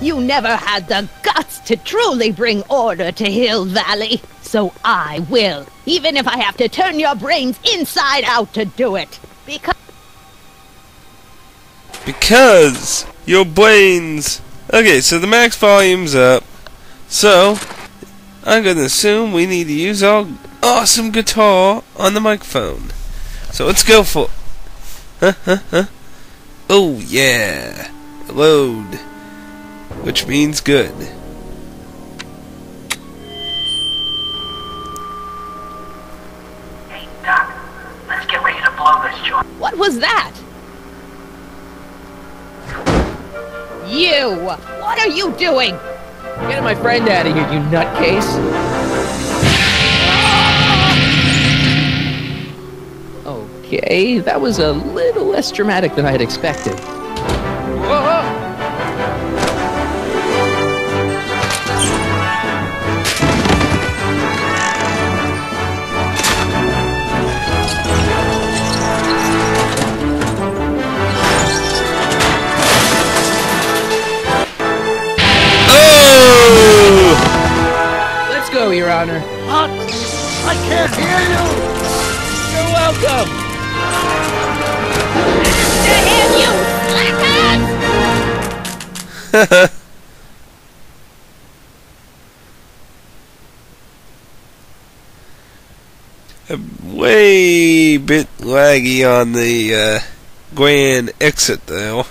You never had the guts to truly bring order to Hill Valley. So I will, even if I have to turn your brains inside out to do it. Because your brains... Okay, so the max volume's up. So, I'm gonna assume we need to use our awesome guitar on the microphone. So let's go for... Oh yeah. Load. Which means good. Hey, Doc. Let's get ready to blow this joint. What was that? You! What are you doing? Get my friend out of here, you nutcase. Okay, that was a little less dramatic than I had expected. Whoa! Let's go, Your Honor. What? I can't hear you! You're welcome! To him, you slackers! Way bit laggy on the grand exit though.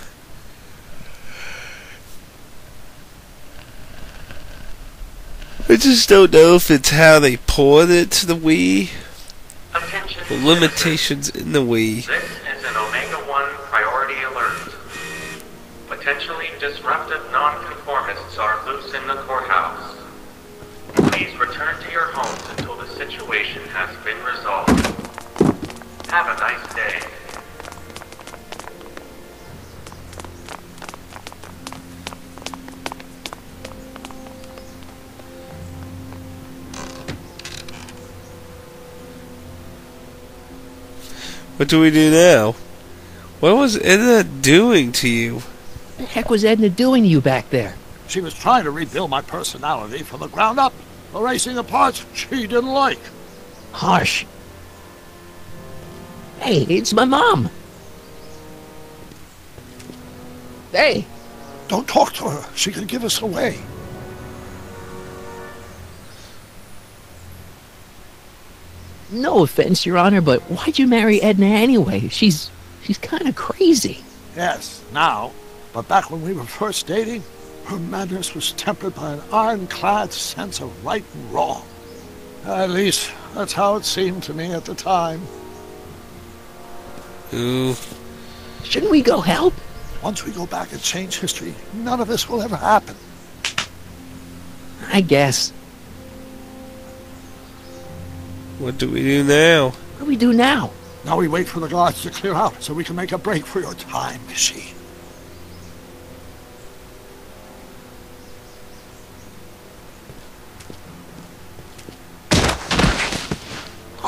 I just don't know if it's how they poured it to the Wii. The limitations in the Wii. This is an Omega-1 priority alert. Potentially disruptive nonconformists are loose in the courthouse. Please return to your homes until the situation has been resolved. Have a nice day. What do we do now? What was Edna doing to you? What the heck was Edna doing to you back there? She was trying to rebuild my personality from the ground up, erasing the parts she didn't like. Harsh. Hey, it's my mom. Hey. Don't talk to her. She could give us away. No offense, Your Honor, but why'd you marry Edna anyway? She's kind of crazy. Yes, now. But back when we were first dating, her madness was tempered by an ironclad sense of right and wrong. At least, that's how it seemed to me at the time. Ooh. Shouldn't we go help? Once we go back and change history, none of this will ever happen. I guess. What do we do now? What do we do now? Now we wait for the guards to clear out so we can make a break for your time machine.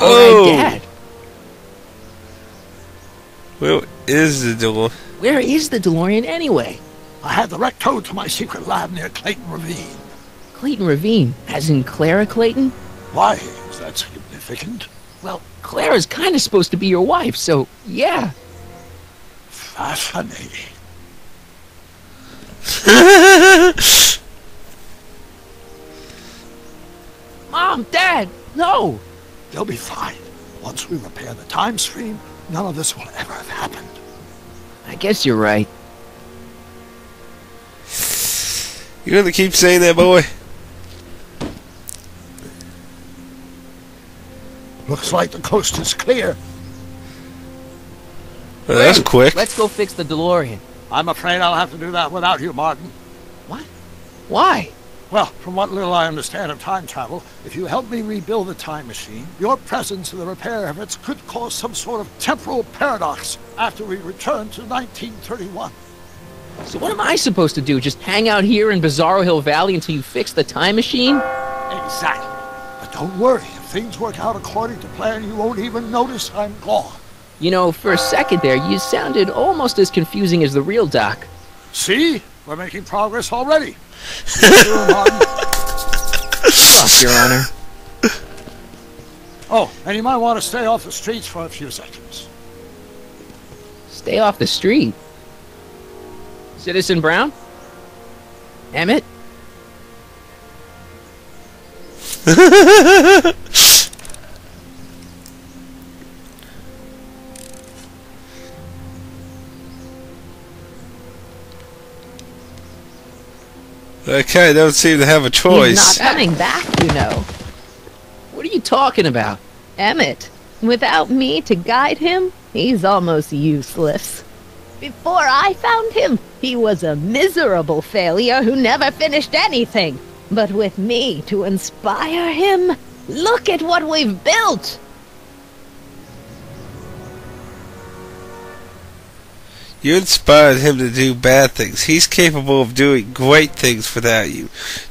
Oh! All right, Dad. Where is the door? Where is the DeLorean anyway? I had the wreck towed to my secret lab near Clayton Ravine. Clayton Ravine, as in Clara Clayton? Why is that significant? Well, Clara's kind of supposed to be your wife, so yeah. Fascinating. Mom, Dad, no! They'll be fine. Once we repair the time stream, none of this will ever have happened. I guess you're right. You're gonna keep saying that, boy? Looks like the coast is clear. Well, that's quick. Let's go fix the DeLorean. I'm afraid I'll have to do that without you, Martin. What? Why? Well, from what little I understand of time travel, if you help me rebuild the time machine, your presence in the repair efforts could cause some sort of temporal paradox after we return to 1931. So what am I supposed to do? Just hang out here in Bizarro Hill Valley until you fix the time machine? Exactly. But don't worry, if things work out according to plan, you won't even notice I'm gone. You know, for a second there, you sounded almost as confusing as the real Doc. See? We're making progress already. Martin. Fuck, Your Honor. Oh, and you might want to stay off the streets for a few seconds. Stay off the street. Citizen Brown? Emmett? Okay, don't seem to have a choice. He's not coming back, you know. What are you talking about? Emmett, without me to guide him, he's almost useless. Before I found him, he was a miserable failure who never finished anything. But with me to inspire him, look at what we've built! You inspired him to do bad things. He's capable of doing great things without you.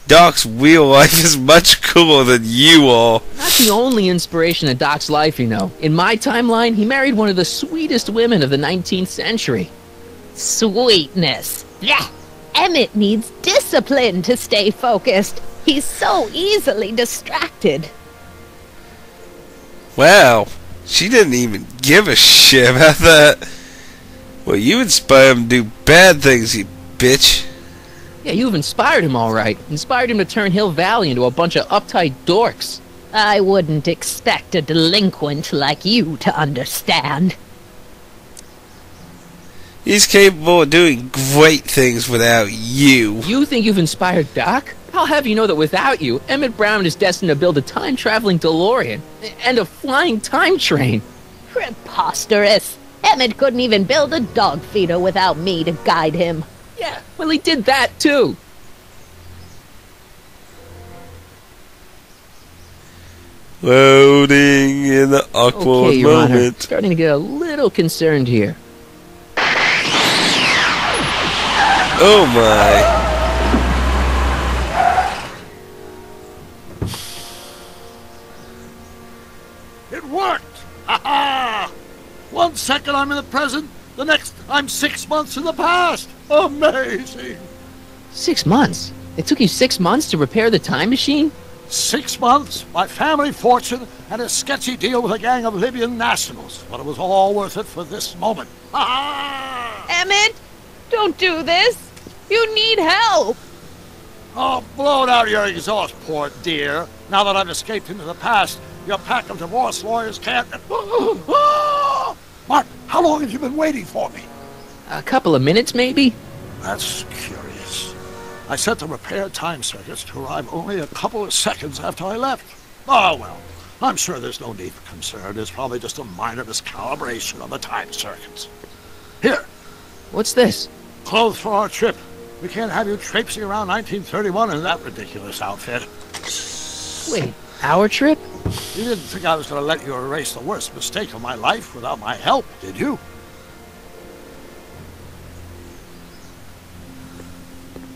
Doc's real life is much cooler than you are. Not the only inspiration of Doc's life, you know. In my timeline, he married one of the sweetest women of the 19th century. Sweetness. Yeah. Emmett needs discipline to stay focused. He's so easily distracted. Wow. She didn't even give a shit about that. Well, you inspired him to do bad things, you bitch. Yeah, you've inspired him all right. Inspired him to turn Hill Valley into a bunch of uptight dorks. I wouldn't expect a delinquent like you to understand. He's capable of doing great things without you. You think you've inspired Doc? I'll have you know that without you, Emmett Brown is destined to build a time-traveling DeLorean and a flying time train. Preposterous. Emmett couldn't even build a dog feeder without me to guide him. Yeah, well, he did that too. Loading in the awkward Okay, Your Honor. moment. Starting to get a little concerned here. Oh my. It worked! Ha ha! 1 second I'm in the present, the next I'm 6 months in the past. Amazing! 6 months? It took you 6 months to repair the time machine? 6 months, my family fortune, and a sketchy deal with a gang of Libyan nationals. But it was all worth it for this moment. Ha ha! Emmett, don't do this. You need help. Oh, blow it out of your exhaust, poor dear. Now that I've escaped into the past, your pack of divorce lawyers can't... Martin, how long have you been waiting for me? A couple of minutes, maybe? That's curious. I set the repair time circuits to arrive only a couple of seconds after I left. Oh, well, I'm sure there's no need for concern. It's probably just a minor miscalibration of the time circuits. Here, What's this? clothes for our trip. We can't have you traipsing around 1931 in that ridiculous outfit. Wait, our trip? You didn't think I was going to let you erase the worst mistake of my life without my help, did you?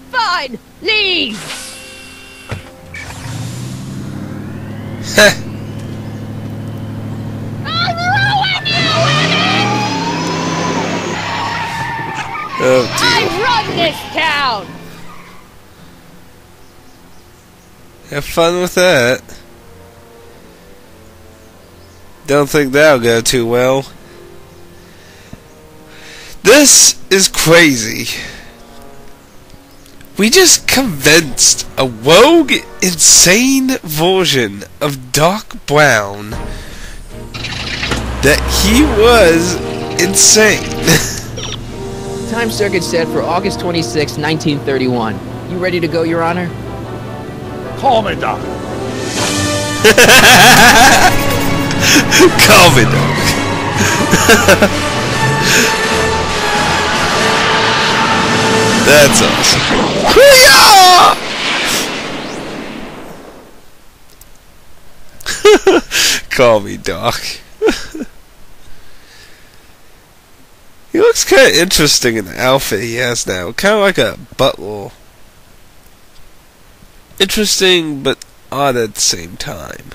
Fine, leave. Oh dear. I run this town. Have fun with that. Don't think that'll go too well. This is crazy. We just convinced a rogue, insane version of Doc Brown that he was insane. Time circuit set for August 26, 1931. You ready to go, Your Honor? Call me, Doc. Call me, Doc. That's awesome. Call me, Doc. He looks kind of interesting in the outfit he has now. Kind of like a butler. Interesting, but odd at the same time.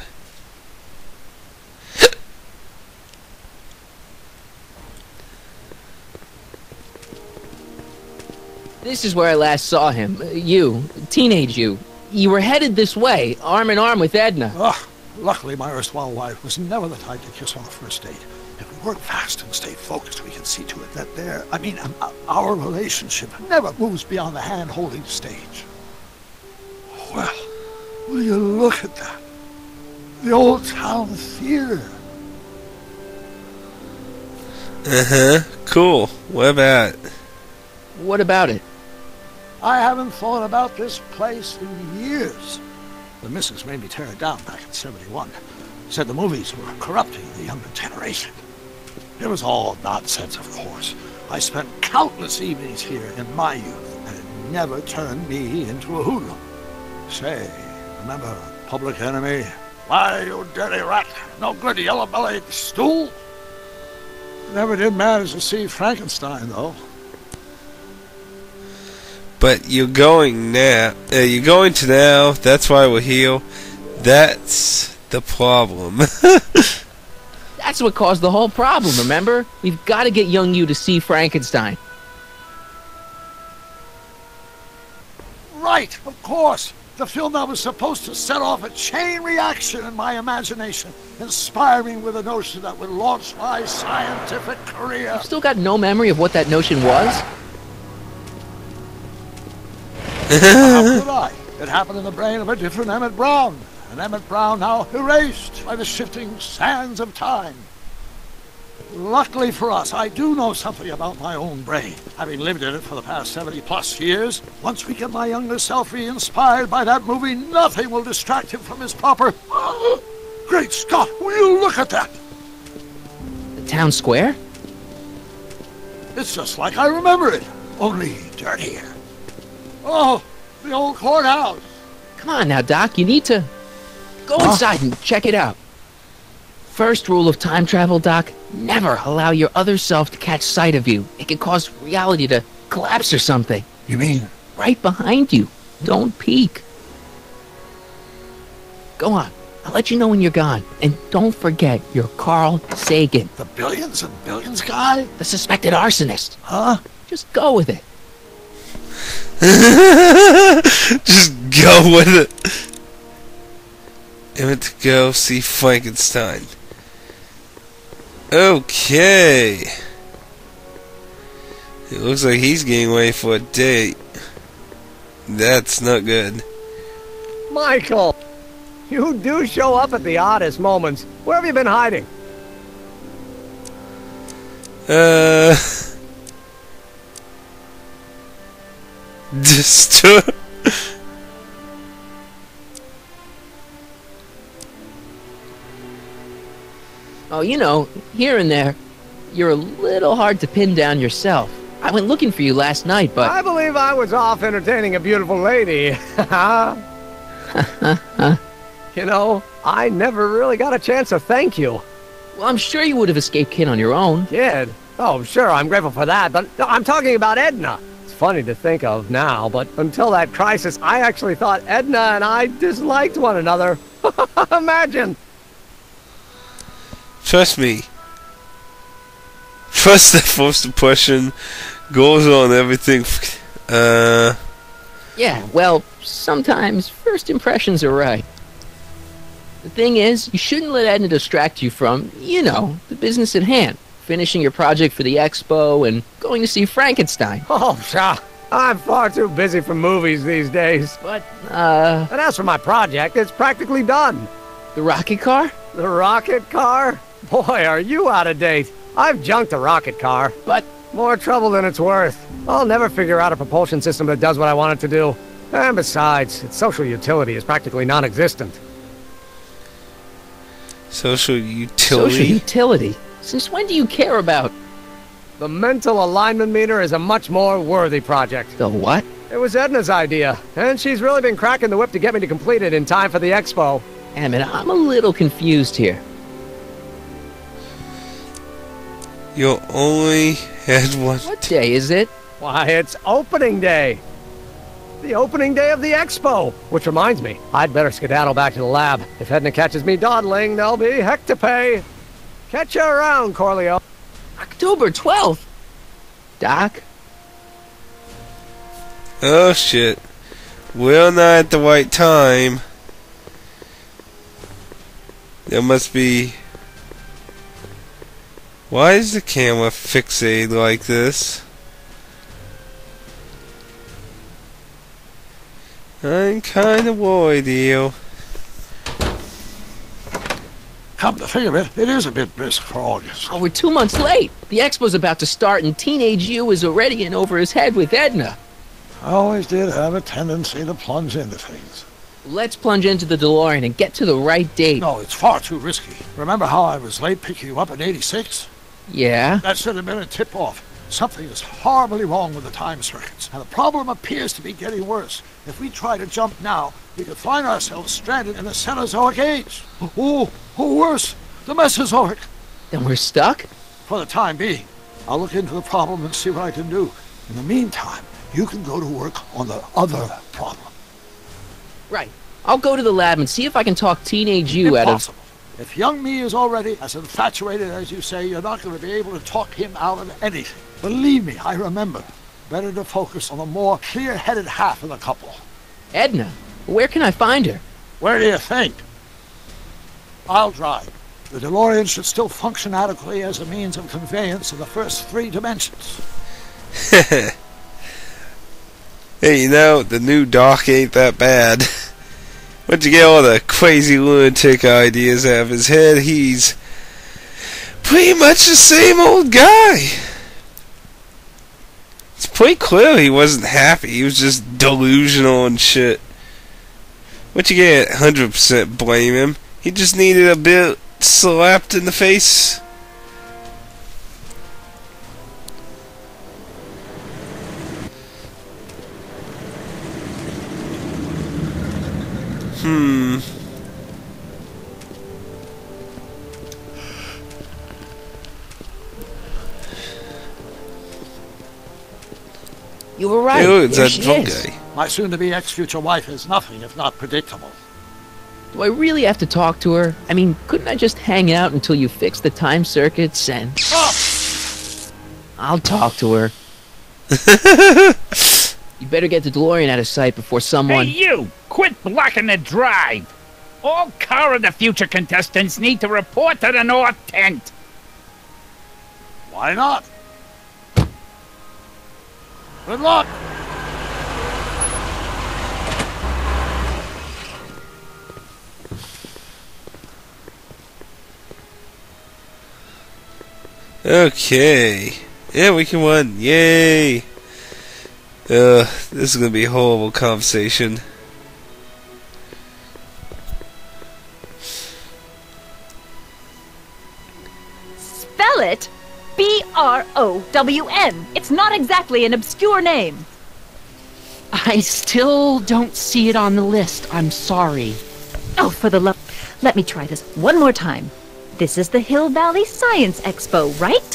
This is where I last saw him. You, teenage you. You were headed this way, arm in arm with Edna. Luckily, my erstwhile wife was never the type to kiss on the first date. If we work fast and stay focused, we can see to it that our relationship never moves beyond the hand-holding stage. Well, will you look at that? The Old Town Theater. Uh-huh. Cool. What about it? What about it? I haven't thought about this place in years. The missus made me tear it down back in '71. Said the movies were corrupting the younger generation. It was all nonsense, of course. I spent countless evenings here in my youth, and it never turned me into a hoodlum. Say, remember Public Enemy? Why, you dirty rat, no good yellow-bellied stool? Never did manage to see Frankenstein, though. But you're going now. You're going to now. That's why we're here. That's the problem. That's what caused the whole problem, remember? We've got to get young you to see Frankenstein. Right, of course. The film that was supposed to set off a chain reaction in my imagination, inspire me with a notion that would launch my scientific career. You've still got no memory of what that notion was? How could I? It happened in the brain of a different Emmett Brown. An Emmett Brown now erased by the shifting sands of time. Luckily for us, I do know something about my own brain, having lived in it for the past 70+ years. Once we get my younger self re-inspired by that movie, nothing will distract him from his proper... Great Scott, will you look at that? The town square? It's just like I remember it, only dirtier. Oh, the old courthouse. Come on now, Doc, you need to go inside and check it out. First rule of time travel, Doc, never allow your other self to catch sight of you. It can cause reality to collapse or something. You mean? Right behind you. Don't peek. Go on. I'll let you know when you're gone. And don't forget, you're Carl Sagan. The billions and billions guy? The suspected arsonist. Huh? Just go with it. Just go with it. I went to go see Frankenstein. Okay. It looks like he's getting ready for a date. That's not good. Michael! You do show up at the oddest moments. Where have you been hiding? Just Oh, you know, here and there, you're a little hard to pin down yourself. I went looking for you last night, but... I believe I was off entertaining a beautiful lady. You know, I never really got a chance to thank you. Well, I'm sure you would have escaped Kid on your own. Kid? Oh, sure, I'm grateful for that, but no, I'm talking about Edna. It's funny to think of now, but until that crisis, I actually thought Edna and I disliked one another. Imagine! trust me. Trust that first impression goes on everything. Yeah, well, sometimes first impressions are right. The thing is, you shouldn't let Edna distract you from, you know, the business at hand. Finishing your project for the expo and going to see Frankenstein. Oh, pshaw. I'm far too busy for movies these days. But, And as for my project, it's practically done. the rocket car? The rocket car? Boy, are you out of date. I've junked the rocket car. But, More trouble than it's worth. I'll never figure out a propulsion system that does what I want it to do. And besides, its social utility is practically non-existent. Social utility. social utility? Since when do you care about The mental alignment meter is a much more worthy project. the what? It was Edna's idea, and she's really been cracking the whip to get me to complete it in time for the expo. Damn it, I'm a little confused here. You only had one. What day is it? Why, it's opening day. The opening day of the expo. Which reminds me, I'd better skedaddle back to the lab. If Edna catches me dawdling, there'll be heck to pay. Catch you around, Corleo. October 12th? Doc? Oh shit. Well, not at the right time. There must be... Why is the camera fixated like this? I'm kinda worried, Eo. Come to think of it, it is a bit brisk for August. Oh, we're 2 months late. The expo's about to start and Teenage You is already in over his head with Edna. I always did have a tendency to plunge into things. Let's plunge into the DeLorean and get to the right date. No, it's far too risky. Remember how I was late picking you up in '86? Yeah? That should have been a tip-off. Something is horribly wrong with the time circuits, and the problem appears to be getting worse. If we try to jump now, we could find ourselves stranded in the Cenozoic age. Or worse, the Mesozoic. Then we're stuck? For the time being, I'll look into the problem and see what I can do. In the meantime, you can go to work on the other problem. Right. I'll go to the lab and see if I can talk Teenage You out of... Impossible. If young me is already as infatuated as you say, you're not going to be able to talk him out of anything. Believe me, I remember. Better to focus on the more clear-headed half of the couple. Edna, where can I find her? Where do you think? I'll drive. The DeLorean should still function adequately as a means of conveyance in the first 3 dimensions. Hey, you know, the new Doc ain't that bad. Once you get all the crazy lunatic ideas out of his head, he's pretty much the same old guy. It's pretty clear he wasn't happy. He was just delusional and shit. But you can't 100% blame him. He just needed a bit slapped in the face. You were right. Hey, look, it's There that she drunk is. guy. My soon-to-be ex-future wife is nothing if not predictable. Do I really have to talk to her? I mean, couldn't I just hang out until you fix the time circuits and... I'll talk to her. You better get the DeLorean out of sight before someone... Hey, you! Quit blocking the drive! All Car of the Future contestants need to report to the North Tent. Why not? Good luck! Okay. Yeah, we can win. Yay! This is gonna be a horrible conversation. Spell it B-R-O-W-N. It's not exactly an obscure name. I still don't see it on the list. I'm sorry. Oh, for the love... Let me try this one more time. This is the Hill Valley Science Expo, right?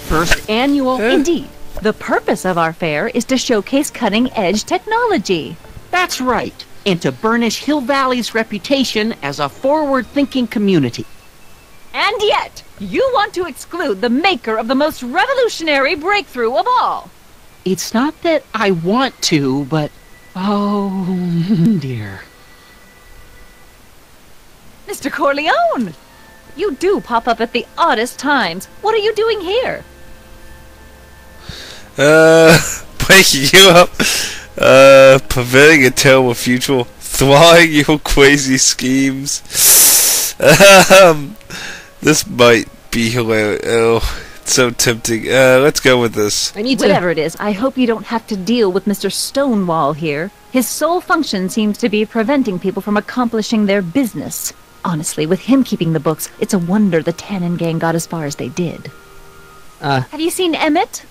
First annual. Indeed. The purpose of our fair is to showcase cutting-edge technology. That's right. And to burnish Hill Valley's reputation as a forward-thinking community. And yet, you want to exclude the maker of the most revolutionary breakthrough of all. It's not that I want to, but... Oh, dear. Mr. Corleone! You do pop up at the oddest times. What are you doing here? Breaking you up. Preventing a terrible future. Thwarting your crazy schemes. This might be hilarious. Oh, it's so tempting. Let's go with this. I need to... Whatever it is, I hope you don't have to deal with Mr. Stonewall here. His sole function seems to be preventing people from accomplishing their business. Honestly, with him keeping the books, it's a wonder the Tannen gang got as far as they did. Have you seen Emmett?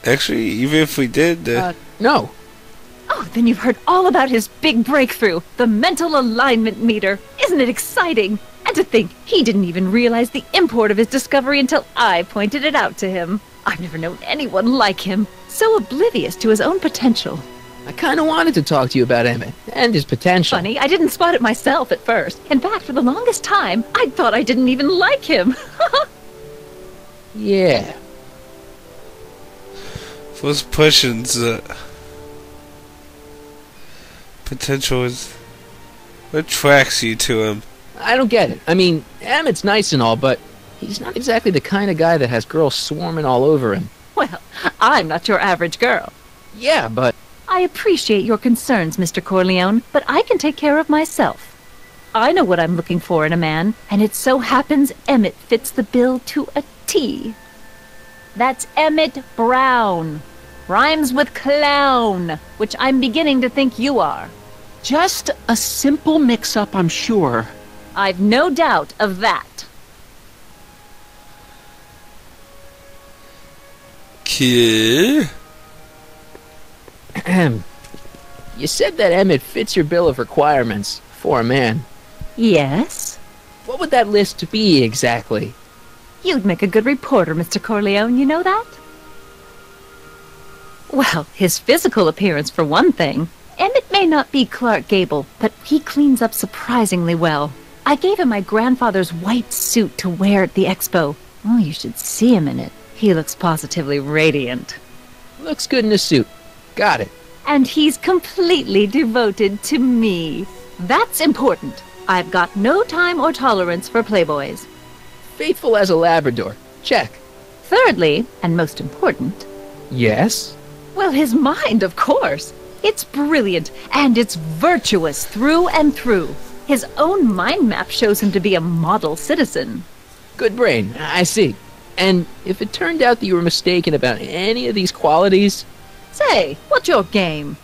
Actually, even if we did... No. Oh, then you've heard all about his big breakthrough, the mental alignment meter. Isn't it exciting? And to think, he didn't even realize the import of his discovery until I pointed it out to him. I've never known anyone like him, so oblivious to his own potential. I kind of wanted to talk to you about Emmett and his potential. Funny, I didn't spot it myself at first. In fact, for the longest time, I thought I didn't even like him. Yeah. What's pushing's potential is? What attracts you to him? I don't get it. I mean, Emmett's nice and all, but he's not exactly the kind of guy that has girls swarming all over him. Well, I'm not your average girl. Yeah, but... I appreciate your concerns, Mr. Corleone, but I can take care of myself. I know what I'm looking for in a man, and it so happens Emmett fits the bill to a T. That's Emmett Brown. Rhymes with clown, which I'm beginning to think you are. Just a simple mix-up, I'm sure. I've no doubt of that. Okay. You said that Emmett fits your bill of requirements for a man. Yes? What would that list be exactly? You'd make a good reporter, Mr. Corleone, you know that? Well, his physical appearance for one thing. Emmett may not be Clark Gable, but he cleans up surprisingly well. I gave him my grandfather's white suit to wear at the expo. Oh, you should see him in it. He looks positively radiant. Looks good in a suit. Got it. And he's completely devoted to me. That's important. I've got no time or tolerance for playboys. Faithful as a Labrador. Check. Thirdly, and most important... Yes? Well, his mind, of course. It's brilliant, and it's virtuous through and through. His own mind map shows him to be a model citizen. Good brain, I see. And if it turned out that you were mistaken about any of these qualities... Say, what's your game?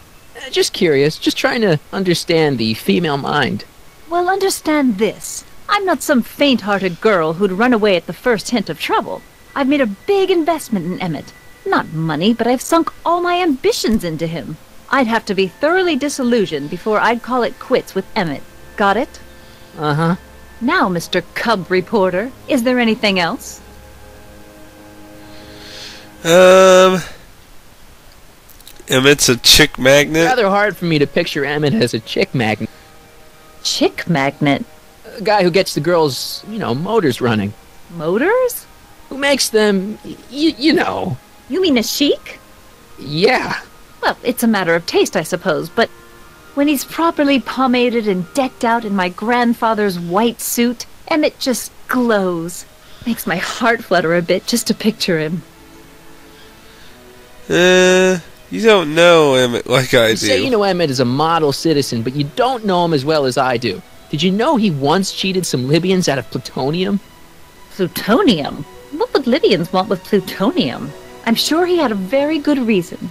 Just curious, just trying to understand the female mind. Well, understand this. I'm not some faint-hearted girl who'd run away at the first hint of trouble. I've made a big investment in Emmett. Not money, but I've sunk all my ambitions into him. I'd have to be thoroughly disillusioned before I'd call it quits with Emmett. Got it? Uh-huh. Now, Mr. Cub Reporter, is there anything else? Emmett's a chick magnet? Rather hard for me to picture Emmett as a chick magnet. Chick magnet? A guy who gets the girls, motors running. Motors? Who makes them, you know. You mean a chic? Yeah. Well, it's a matter of taste, I suppose, but when he's properly pomaded and decked out in my grandfather's white suit, Emmett just glows. Makes my heart flutter a bit just to picture him. You don't know Emmett like I do. You say you know Emmett is a model citizen, but you don't know him as well as I do. Did you know he once cheated some Libyans out of plutonium? Plutonium? What would Libyans want with plutonium? I'm sure he had a very good reason.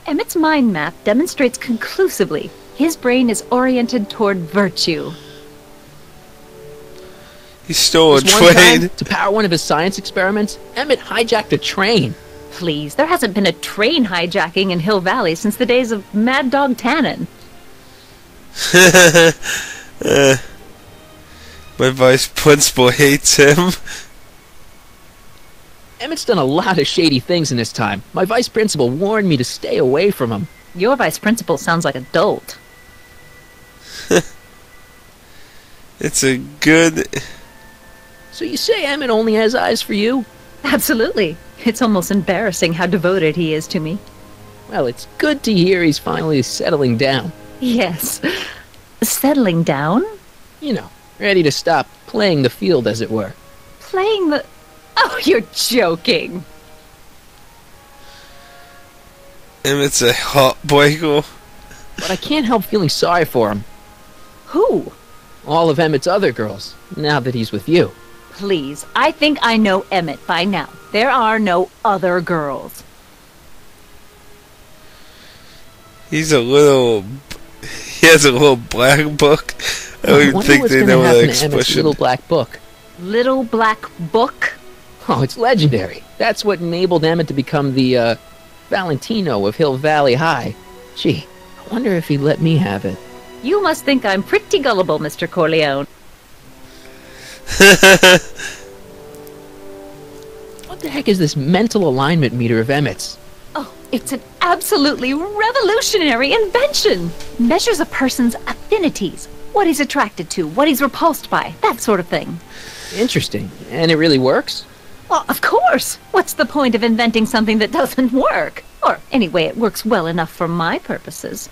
Emmett's mind map demonstrates conclusively his brain is oriented toward virtue. He stole a This one train. time, to power one of his science experiments, Emmett hijacked a train. Please, there hasn't been a train hijacking in Hill Valley since the days of Mad Dog Tannen. My vice principal hates him. Emmett's done a lot of shady things in his time. My vice principal warned me to stay away from him. Your vice principal sounds like a dolt. It's a good... So you say Emmett only has eyes for you? Absolutely. It's almost embarrassing how devoted he is to me. Well, it's good to hear he's finally settling down. Yes. Settling down? You know, ready to stop playing the field, as it were. Playing the... Oh, you're joking. Emmett's a hot boy. But I can't help feeling sorry for him. Who? All of Emmett's other girls, now that he's with you. Please, I think I know Emmett by now. There are no other girls. He's a little... He has a little black book. I don't even think they know that expression. Little black book. Little black book? Oh, it's legendary. That's what enabled Emmett to become the, Valentino of Hill Valley High. Gee, I wonder if he'd let me have it. You must think I'm pretty gullible, Mr. Corleone. What the heck is this mental alignment meter of Emmett's? Oh, it's an absolutely revolutionary invention. Measures a person's affinities, what he's attracted to, what he's repulsed by, that sort of thing. Interesting. And it really works? Well, of course. What's the point of inventing something that doesn't work? Or anyway, it works well enough for my purposes.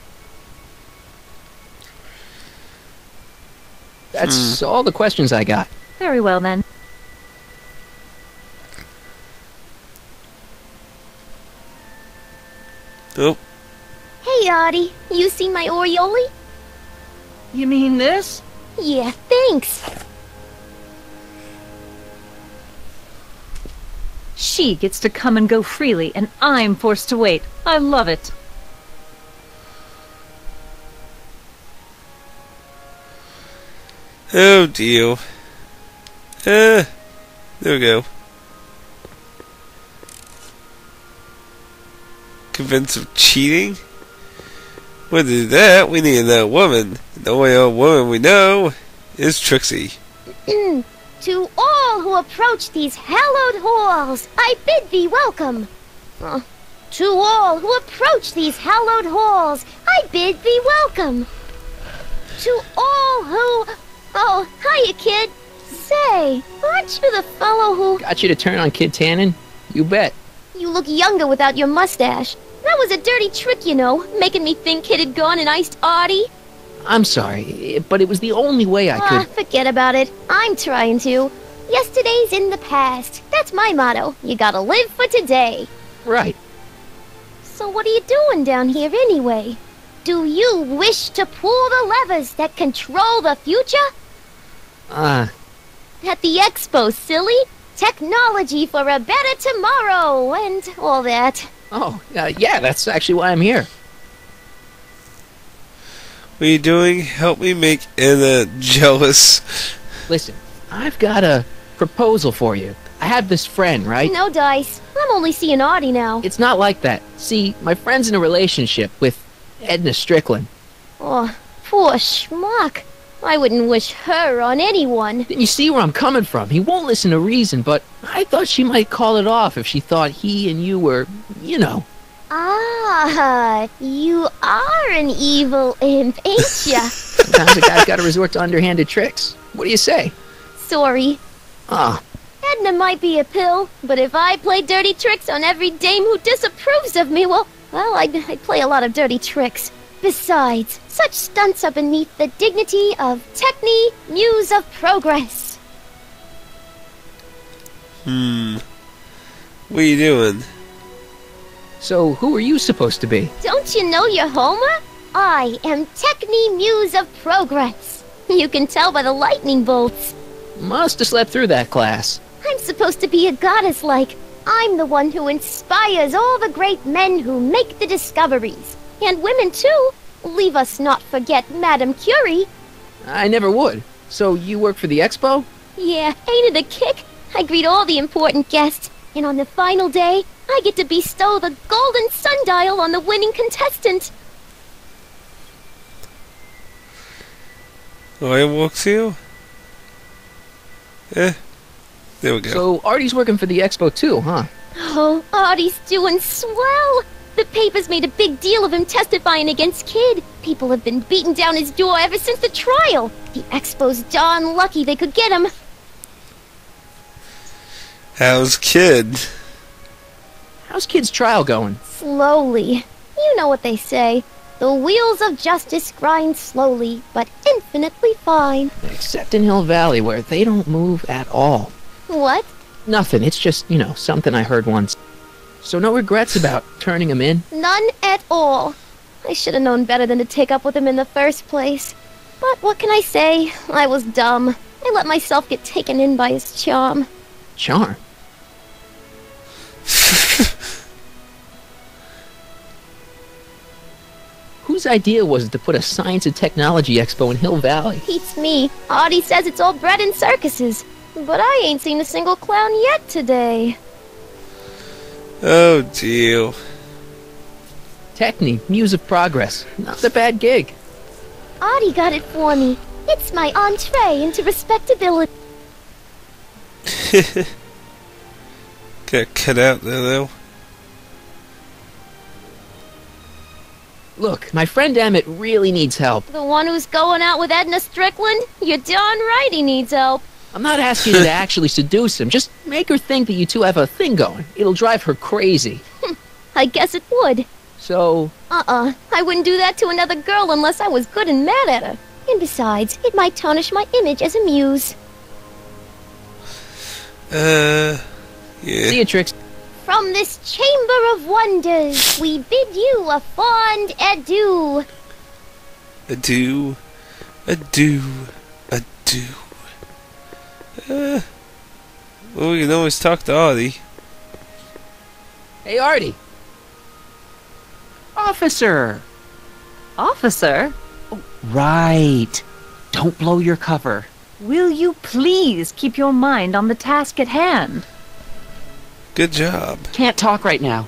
That's all the questions I got. Very well, then. Oh, Hey, Artie. You seen my Oriole? You mean this? Yeah, thanks. She gets to come and go freely, and I'm forced to wait. I love it. oh dear. There we go. Convinced of cheating? Well, to do that, we need another woman. The only other woman we know is Trixie. To all who approach these hallowed halls, I bid thee welcome. To all who approach these hallowed halls, I bid thee welcome. To all who... Oh, hiya, kid. Say, aren't you the fellow who... Got you to turn on Kid Tannen? You bet. You look younger without your mustache. That was a dirty trick, you know, making me think Kid had gone and iced Artie. I'm sorry, but it was the only way I could... Forget about it. I'm trying to. Yesterday's in the past. That's my motto. You gotta live for today. Right. So what are you doing down here anyway? Do you wish to pull the levers that control the future? At the expo, silly. Technology for a better tomorrow, and all that. Oh, yeah, that's actually why I'm here. What are you doing? Help me make Anna jealous. Listen, I've got a proposal for you. I have this friend, right? No dice. I'm only seeing Artie now. It's not like that. See, my friend's in a relationship with Edna Strickland. Oh, poor schmuck. I wouldn't wish her on anyone. Then you see where I'm coming from. He won't listen to reason, but I thought she might call it off if she thought he and you were, you know. Ah, you are an evil imp, ain't ya? Sometimes a guy's got to resort to underhanded tricks. What do you say? Sorry. Ah. Edna might be a pill, but if I play dirty tricks on every dame who disapproves of me, well, I'd play a lot of dirty tricks. Besides, such stunts are beneath the dignity of Techne, Muse of Progress. What are you doing? So, who are you supposed to be? Don't you know your Homer? I am Techne, Muse of Progress. You can tell by the lightning bolts. Must have slept through that class. I'm supposed to be a goddess-like. I'm the one who inspires all the great men who make the discoveries. And women, too. Leave us not forget Madame Curie. I never would. So, you work for the expo? Yeah, ain't it a kick? I greet all the important guests. And on the final day, I get to bestow the golden sundial on the winning contestant. I walks here? There we go. So, Artie's working for the expo too, huh? Oh, Artie's doing swell. The papers made a big deal of him testifying against Kid. People have been beating down his door ever since the trial. The expo's darn lucky they could get him. How's Kid? How's Kid's trial going? Slowly. You know what they say. The wheels of justice grind slowly, but infinitely fine. Except in Hill Valley, where they don't move at all. What? Nothing. It's just, you know, something I heard once. So no regrets about turning him in? None at all. I should have known better than to take up with him in the first place. But what can I say? I was dumb. I let myself get taken in by his charm. Charm? Whose idea was it to put a science and technology expo in Hill Valley? Beats me. Artie says it's all bred in circuses. But I ain't seen a single clown yet today. Oh dear. Techne, Muse of Progress. Not a bad gig. Artie got it for me. It's my entree into respectability. Got cut out there though. Look, my friend Emmett really needs help. The one who's going out with Edna Strickland? You're darn right he needs help. I'm not asking you to actually seduce him. Just make her think that you two have a thing going. It'll drive her crazy. I guess it would. So, I wouldn't do that to another girl unless I was good and mad at her. And besides, it might tarnish my image as a muse. Yeah. see you, Trixie. From this chamber of wonders, we bid you a fond adieu. Adieu. Adieu. Adieu. Well, we can always talk to Artie. Hey, Artie. Officer! Officer, Right. Don't blow your cover. will you please keep your mind on the task at hand? Good job. Can't talk right now.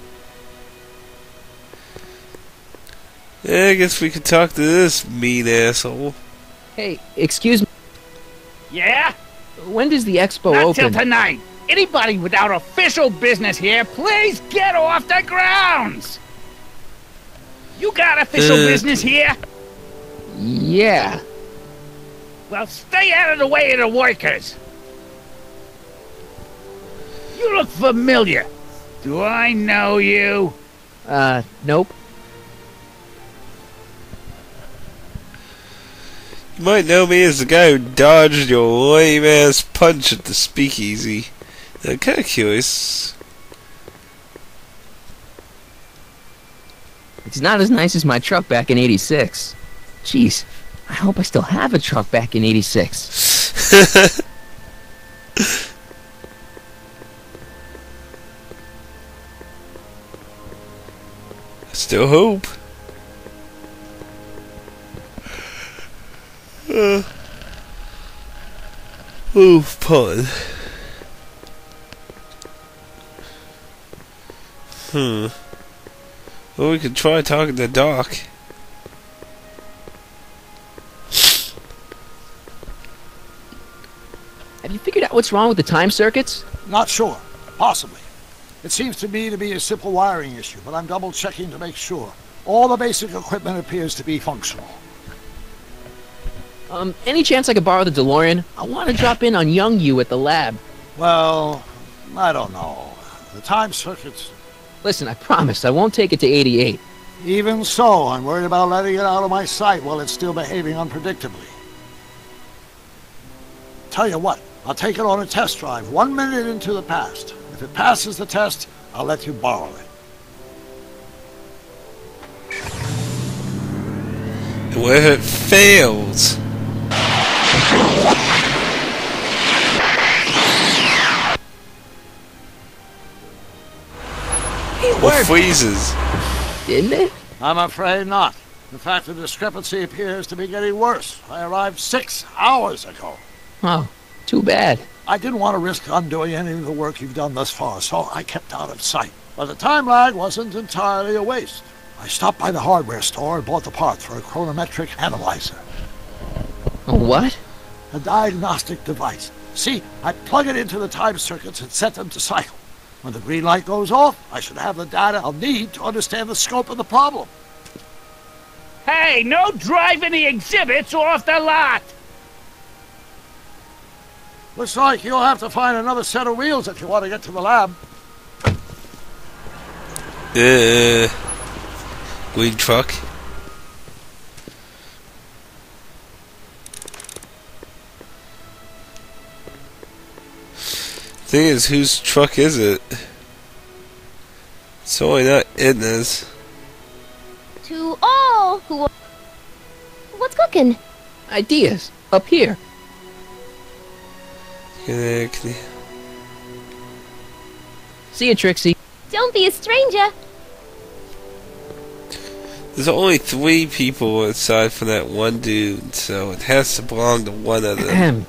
Yeah, I guess we could talk to this mean asshole. Hey, excuse me. Yeah? When does the expo Not open? till tonight. Anybody without official business here, please get off the grounds! You got official business here? Yeah. Well, stay out of the way of the workers. You look familiar. Do I know you? Nope. You might know me as the guy who dodged your lame-ass punch at the speakeasy. I'm kinda curious. It's not as nice as my truck back in '86. Jeez, I hope I still have a truck back in '86. Still hope. Oof, pun. Well, we could try talking to Doc. Have you figured out what's wrong with the time circuits? Not sure. Possibly. It seems to me to be a simple wiring issue, but I'm double-checking to make sure. All the basic equipment appears to be functional. Any chance I could borrow the DeLorean? I want to drop in on young you at the lab. Well, I don't know. The time circuits... Listen, I promise I won't take it to 88. Even so, I'm worried about letting it out of my sight while it's still behaving unpredictably. Tell you what, I'll take it on a test drive 1 minute into the past. If it passes the test, I'll let you borrow it. What if it fails? Or freezes? Didn't it? I'm afraid not. In fact, the discrepancy appears to be getting worse. I arrived 6 hours ago. Oh, too bad. I didn't want to risk undoing any of the work you've done thus far, so I kept out of sight. But the time lag wasn't entirely a waste. I stopped by the hardware store and bought the parts for a chronometric analyzer. A what? A diagnostic device. See, I plug it into the time circuits and set them to cycle. When the green light goes off, I should have the data I'll need to understand the scope of the problem. Hey, no driving the exhibits off the lot! Looks like you'll have to find another set of wheels if you want to get to the lab. Green truck. Thing is, whose truck is it? It's only not Edna's. To all who... What's cooking? Ideas. Up here. See you, Trixie. Don't be a stranger. There's only 3 people aside from that one dude, so it has to belong to one of them.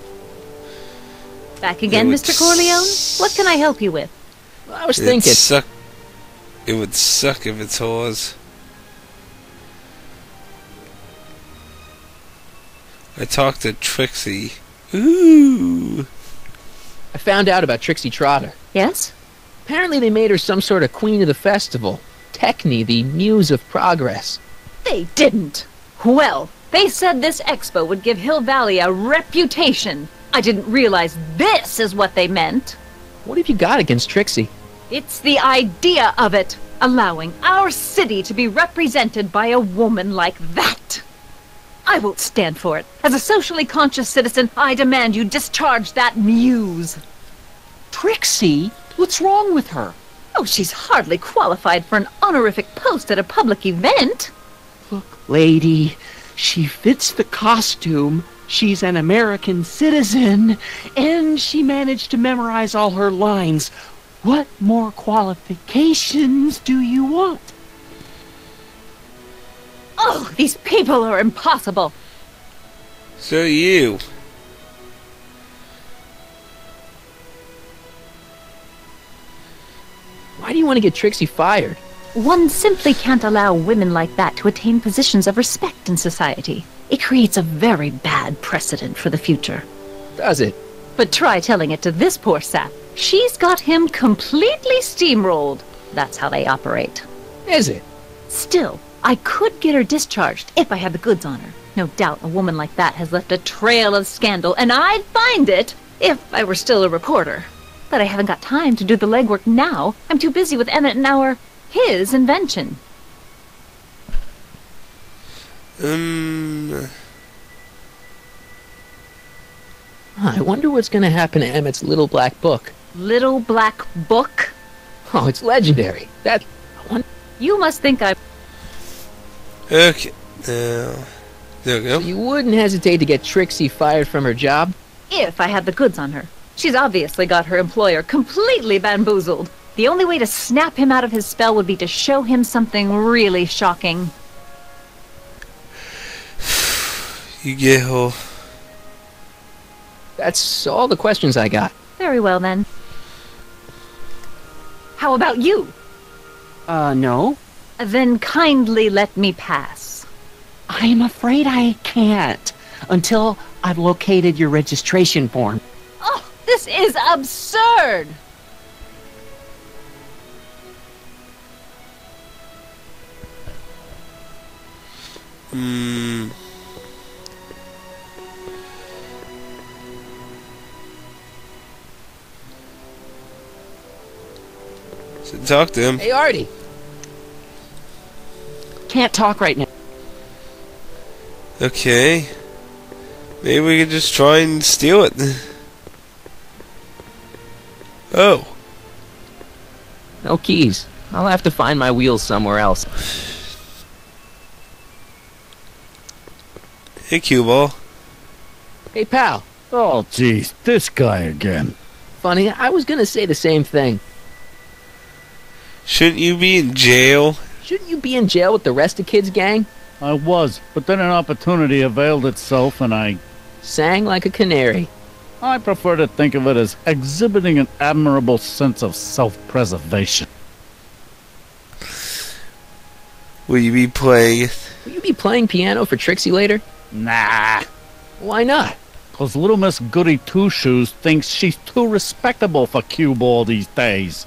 Back again, Mr. Corleone? What can I help you with? Well, I was thinking... It would suck if it's ours. I talked to Trixie. Ooh! I found out about Trixie Trotter. Yes? Apparently they made her some sort of queen of the festival. Techne, the muse of progress. They didn't. Well, they said this expo would give Hill Valley a reputation. I didn't realize this is what they meant. What have you got against Trixie? It's the idea of it. allowing our city to be represented by a woman like that. I won't stand for it. As a socially conscious citizen, I demand you discharge that muse. Trixie? What's wrong with her? Oh, she's hardly qualified for an honorific post at a public event. Look, lady, she fits the costume. She's an American citizen, and she managed to memorize all her lines. What more qualifications do you want? Oh, these people are impossible. So you. Why do you want to get Trixie fired? One simply can't allow women like that to attain positions of respect in society. It creates a very bad precedent for the future. Does it? But try telling it to this poor sap. She's got him completely steamrolled. That's how they operate. Is it? Still, I could get her discharged if I had the goods on her. No doubt a woman like that has left a trail of scandal, and I'd find it if I were still a reporter. But I haven't got time to do the legwork now. I'm too busy with Emmett and his invention. I wonder what's going to happen to Emmett's little black book. Little black book? Oh, it's legendary. You must think I'm... Okay. There we go. So you wouldn't hesitate to get Trixie fired from her job? If I had the goods on her. She's obviously got her employer completely bamboozled. The only way to snap him out of his spell would be to show him something really shocking. You get her. That's all the questions I got. Very well, then. How about you? No. Then kindly let me pass. I'm afraid I can't until I've located your registration form. Oh, this is absurd! So talk to him. Hey, Artie. Can't talk right now. Okay. Maybe we could just try and steal it. Oh. No keys. I'll have to find my wheels somewhere else. Hey, cue ball. Hey, pal. Oh, geez, this guy again. Funny, I was gonna say the same thing. Shouldn't you be in jail? Shouldn't you be in jail with the rest of Kid's gang? I was, but then an opportunity availed itself and I sang like a canary. I prefer to think of it as exhibiting an admirable sense of self-preservation. Will you be playing? Will you be playing piano for Trixie later? Nah. Why not? 'Cause little Miss Goody Two-Shoes thinks she's too respectable for cue ball these days.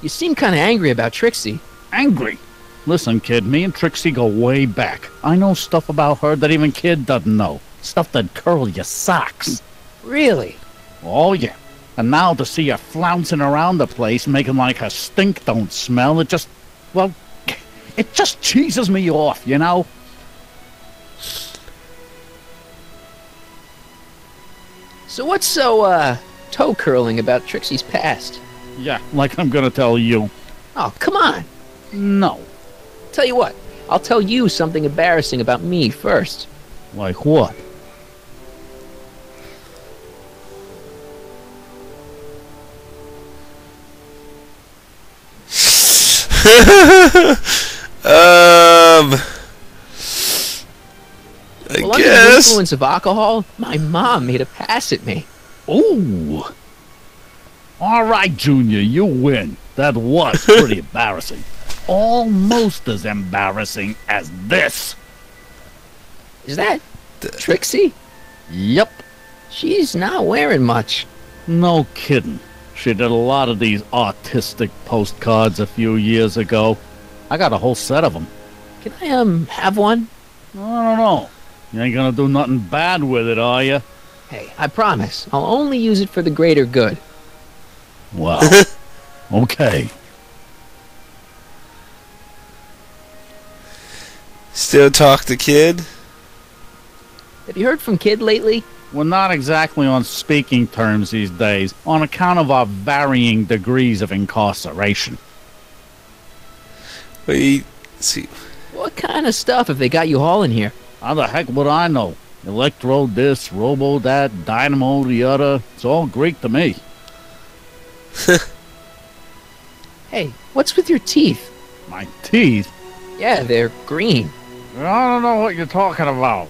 You seem kind of angry about Trixie. Angry? Listen, kid, me and Trixie go way back. I know stuff about her that even Kid doesn't know. Stuff that'd curl your socks. Really? Oh, yeah. And now to see her flouncing around the place, making like her stink don't smell, it just... well, it just cheeses me off, you know? So what's so, toe-curling about Trixie's past? Yeah, like I'm gonna tell you. Oh, come on. No. Tell you what, I'll tell you something embarrassing about me first. Like what? I Under the guess. influence of alcohol, my mom made a pass at me. Ooh. All right, Junior, you win. That was pretty embarrassing. Almost as embarrassing as this. Is that Trixie? Yep. She's not wearing much. No kidding. She did a lot of these artistic postcards a few years ago. I got a whole set of them. Can I, have one? I don't know. You ain't gonna do nothing bad with it, are you? Hey, I promise. I'll only use it for the greater good. Well, Okay. Still talk to Kid? Have you heard from Kid lately? We're not exactly on speaking terms these days, on account of our varying degrees of incarceration. Wait, see. What kind of stuff have they got you hauling here? How the heck would I know? Electro this, robo that, dynamo the other. It's all Greek to me. Hey, what's with your teeth? My teeth? Yeah, they're green. I don't know what you're talking about.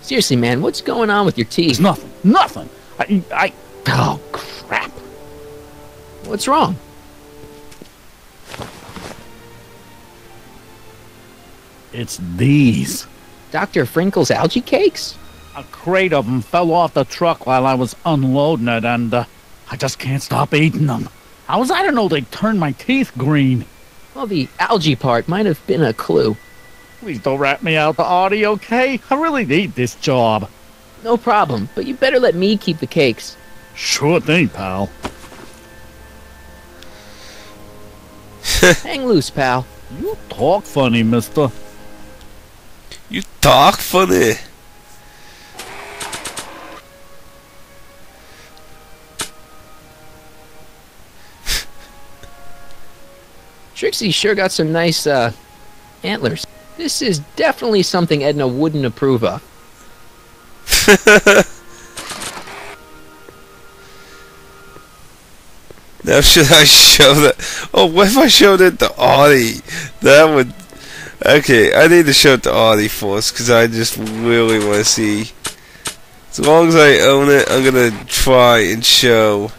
Seriously, man, what's going on with your teeth? It's nothing. Nothing. Oh, crap. What's wrong? It's these. Dr. Frinkle's algae cakes? A crate of them fell off the truck while I was unloading it, and I just can't stop eating them. How was I to know they'd turn my teeth green? Well, the algae part might have been a clue. Please don't rat me out, Artie, okay? I really need this job. No problem, but you better let me keep the cakes. Sure thing, pal. Hang loose, pal. You talk funny, mister. You talk funny. Trixie sure got some nice, antlers. This is definitely something Edna wouldn't approve of. Now should I show that? Oh, what if I showed it to Audie? That would... Okay, I need to show it to Audie first, because I just really want to see. As long as I own it, I'm going to try and show.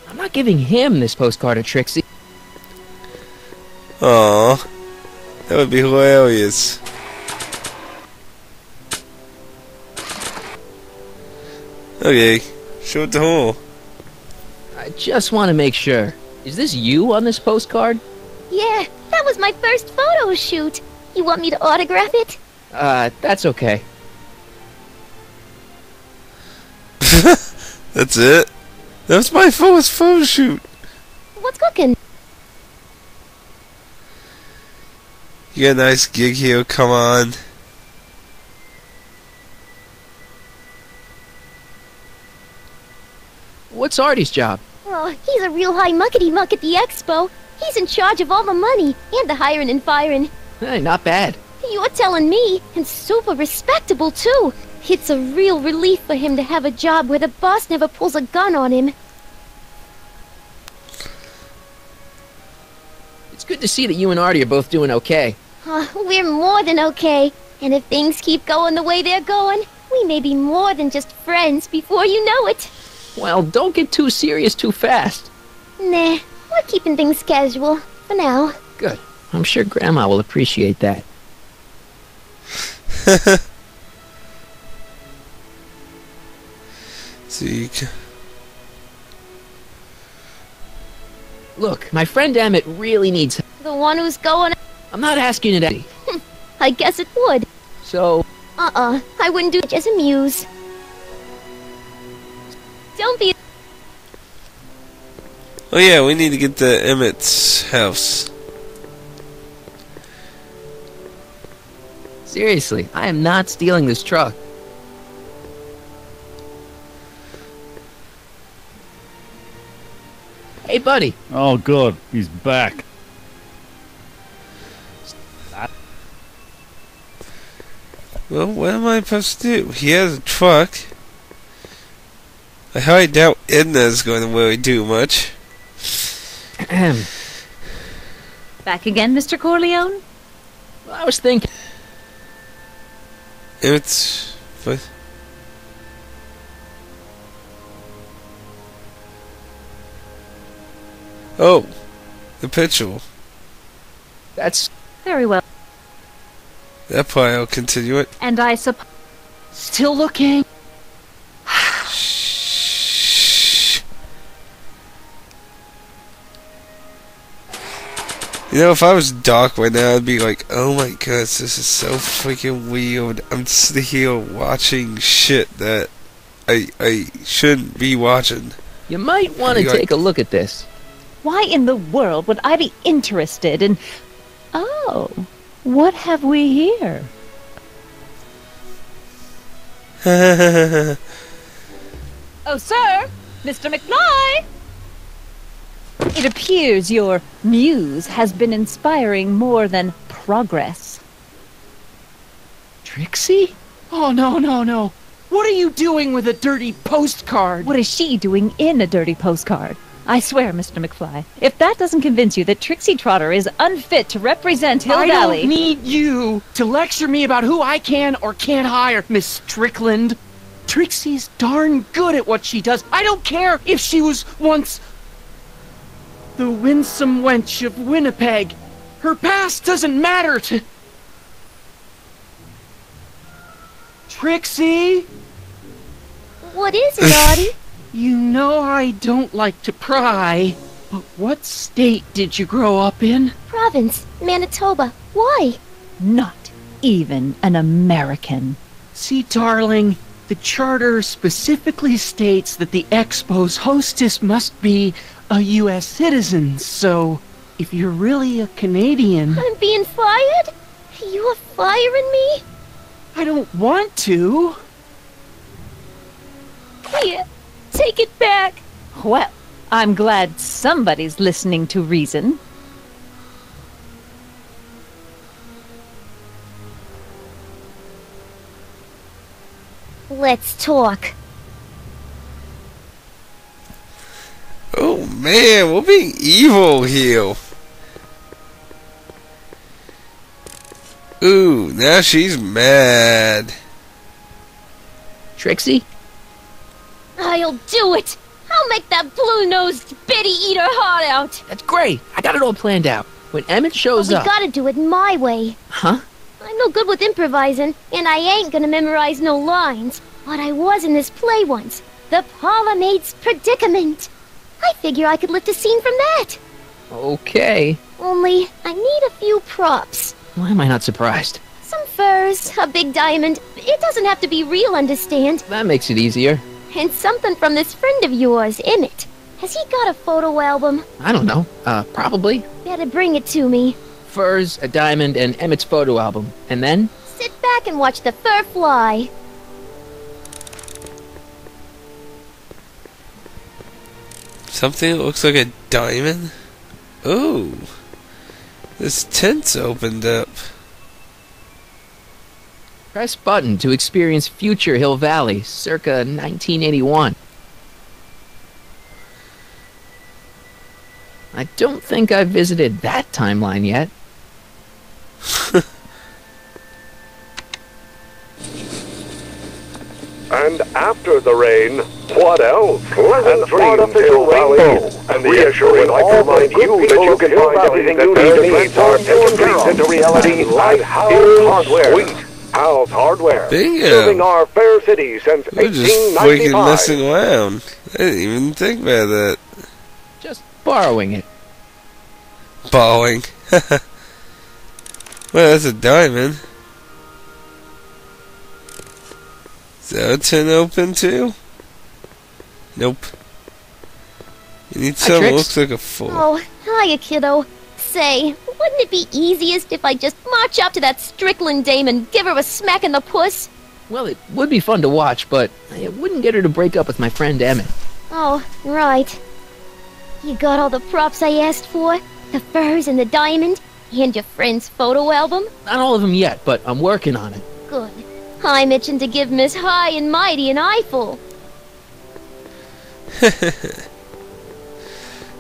I'm not giving him this postcard of Trixie. Aww. That would be hilarious. Okay, show it to her. I just want to make sure. Is this you on this postcard? Yeah, that was my first photo shoot. You want me to autograph it? That's okay. That's it? That was my first photo shoot. What's cooking? You got a nice gig here, come on. What's Artie's job? Oh, he's a real high muckety-muck at the expo. He's in charge of all the money, and the hiring and firing. Hey, not bad. You're telling me, and super respectable, too. It's a real relief for him to have a job where the boss never pulls a gun on him. It's good to see that you and Artie are both doing okay. We're more than okay. And if things keep going the way they're going, we may be more than just friends before you know it. Well, don't get too serious too fast. Nah, we're keeping things casual, for now. Good. I'm sure Grandma will appreciate that. Zeke. Look, my friend Emmett really needs help. The one who's going... I'm not asking it, Eddie. I guess it would. So... I wouldn't do it as a muse. Don't be... Oh yeah, we need to get to Emmett's house. Seriously, I am not stealing this truck. Hey, buddy. Oh, good. He's back. Well, what am I supposed to do? He has a truck. I highly doubt Edna's going to really do much. Back again, Mr. Corleone? Well, I was thinking... Emmett's... What? Oh, the picture. That's... Very well. That probably will continue it. And I suppose... Still looking. You know, if I was Doc right now, I'd be like, oh my gosh, this is so freaking weird. I'm sitting here watching shit that I shouldn't be watching. You might want to take a look at this. Why in the world would I be interested in... Oh, what have we here? Oh, sir! Mr. McFly! It appears your muse has been inspiring more than progress. Trixie? Oh, no, no, no. What are you doing with a dirty postcard? What is she doing in a dirty postcard? I swear, Mr. McFly, if that doesn't convince you that Trixie Trotter is unfit to represent Hill Valley... I don't need you to lecture me about who I can or can't hire, Miss Strickland. Trixie's darn good at what she does. I don't care if she was once the winsome wench of Winnipeg. Her past doesn't matter to... Trixie? What is it, Audie? You know I don't like to pry, but what state did you grow up in? Province, Manitoba. Why? Not even an American. See, darling, the charter specifically states that the Expo's hostess must be a U.S. citizen, so if you're really a Canadian... I'm being fired? You're firing me? I don't want to. Here, take it back. Well, I'm glad somebody's listening to reason. Let's talk. Oh man, we're being evil here. Ooh, now she's mad. Trixie? I'll do it! I'll make that blue-nosed bitty eat her heart out! That's great. I got it all planned out. When Emmett shows But up... we gotta do it my way. Huh? I'm no good with improvising, and I ain't gonna memorize no lines. But I was in this play once. The Parlourmaid's Predicament. I figure I could lift a scene from that. Okay. Only, I need a few props. Why am I not surprised? Some furs, a big diamond. It doesn't have to be real, understand? That makes it easier. And something from this friend of yours, Emmett. Has he got a photo album? I don't know. Probably. Better bring it to me. Furs, a diamond, and Emmett's photo album. And then? Sit back and watch the fur fly. Something that looks like a diamond? Ooh. This tent's opened up. Press button to experience future Hill Valley, circa 1981. I don't think I've visited that timeline yet. And after the rain, what else? Pleasant dreams, Hill Valley, and reassuring all the good people that you can find everything you need to transform your dreams into reality at Hal's Hardware. Sweet Hal's Hardware. Bingo. Serving our fair city since We're just freaking 1895. messing around. I didn't even think about that. Just borrowing it. Borrowing. Well, that's a diamond. Is that a tin open too? Nope. You need something that looks like a full. Oh, hiya, kiddo. Say, wouldn't it be easiest if I just march up to that Strickland dame and give her a smack in the puss? Well, it would be fun to watch, but it wouldn't get her to break up with my friend Emmett. Oh, right. You got all the props I asked for? The furs and the diamond? And your friend's photo album? Not all of them yet, but I'm working on it. Good. I'm itching to give Miss High and Mighty an eyeful.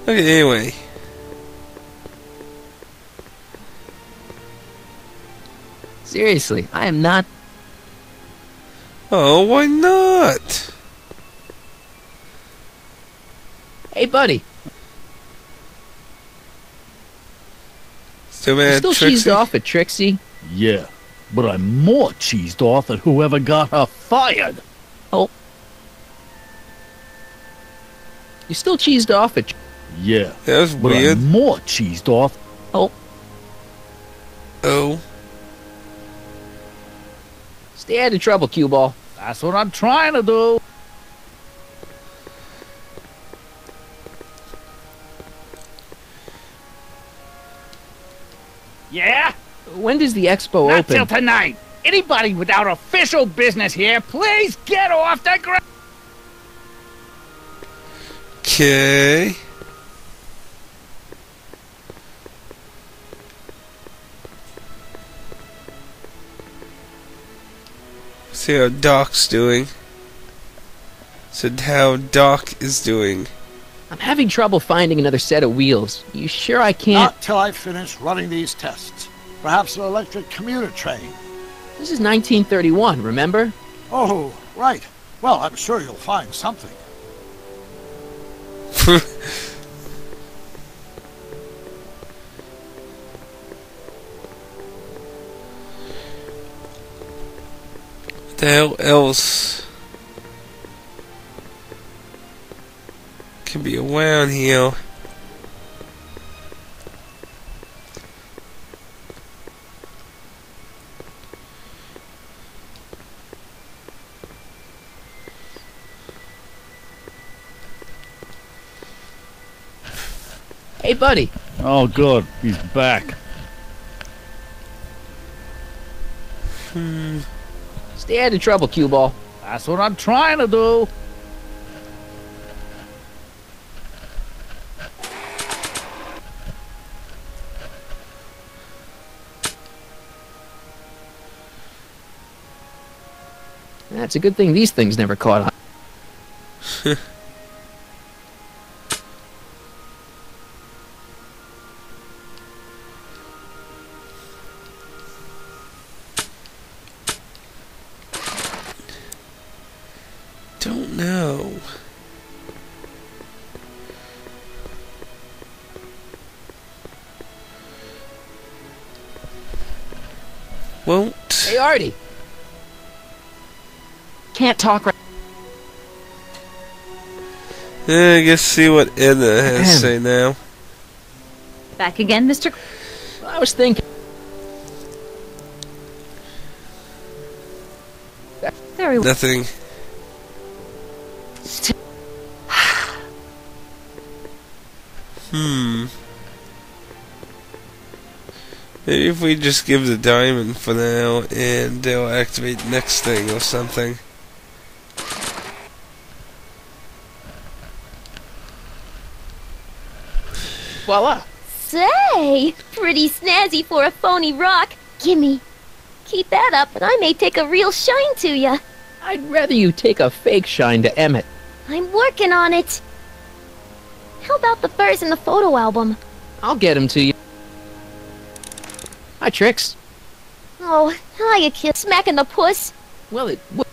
Okay, anyway. Seriously, I am not... Oh, why not? Hey, buddy. Still You mad, still Trixie? cheesed off at Trixie? Yeah, but I'm more cheesed off at whoever got her fired. Oh. You still cheesed off at... Yeah, That was but weird. I'm more cheesed off. Oh. Stay out of trouble, cue ball. That's what I'm trying to do. Yeah? When does the expo Not open? till tonight. Anybody without official business here, please get off the ground. Okay. See how Doc's doing. Said how Doc is doing. I'm having trouble finding another set of wheels. You sure I can't? Not till I finish running these tests. Perhaps an electric commuter train. This is 1931, remember? Oh, right. Well, I'm sure you'll find something. What the hell else can be around here? Hey, buddy. Oh, good. He's back. Stay out of trouble, cue ball. That's what I'm trying to do. That's a good thing these things never caught on. Don't know. Won't. Hey, Artie. Can't talk right. I guess see what Edna has to say now. Back again, Mr. I was thinking. Very well. Nothing. Maybe if we just give the diamond for now and they'll activate the next thing or something. Voila. Say, pretty snazzy for a phony rock. Gimme. Keep that up and I may take a real shine to ya. I'd rather you take a fake shine to Emmett. I'm working on it. How about the furs in the photo album? I'll get him to you. Hi, Trix. Oh, hiya, kid. Smacking the puss. Well, it would.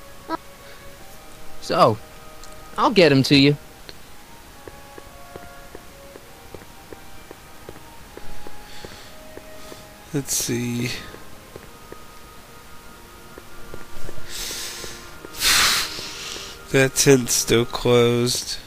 So, I'll get him to you. Let's see. That tent's still closed.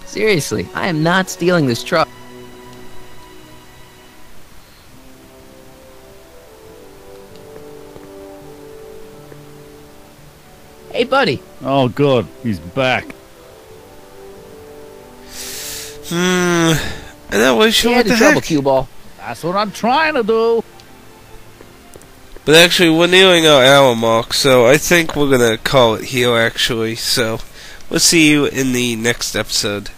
Seriously, I am not stealing this truck. Hey, buddy. Oh, good. He's back. I'm not really sure what the trouble, heck. cue ball. That's what I'm trying to do. But actually, we're nearing our hour mark, so I think we're gonna call it here, actually. So, we'll see you in the next episode.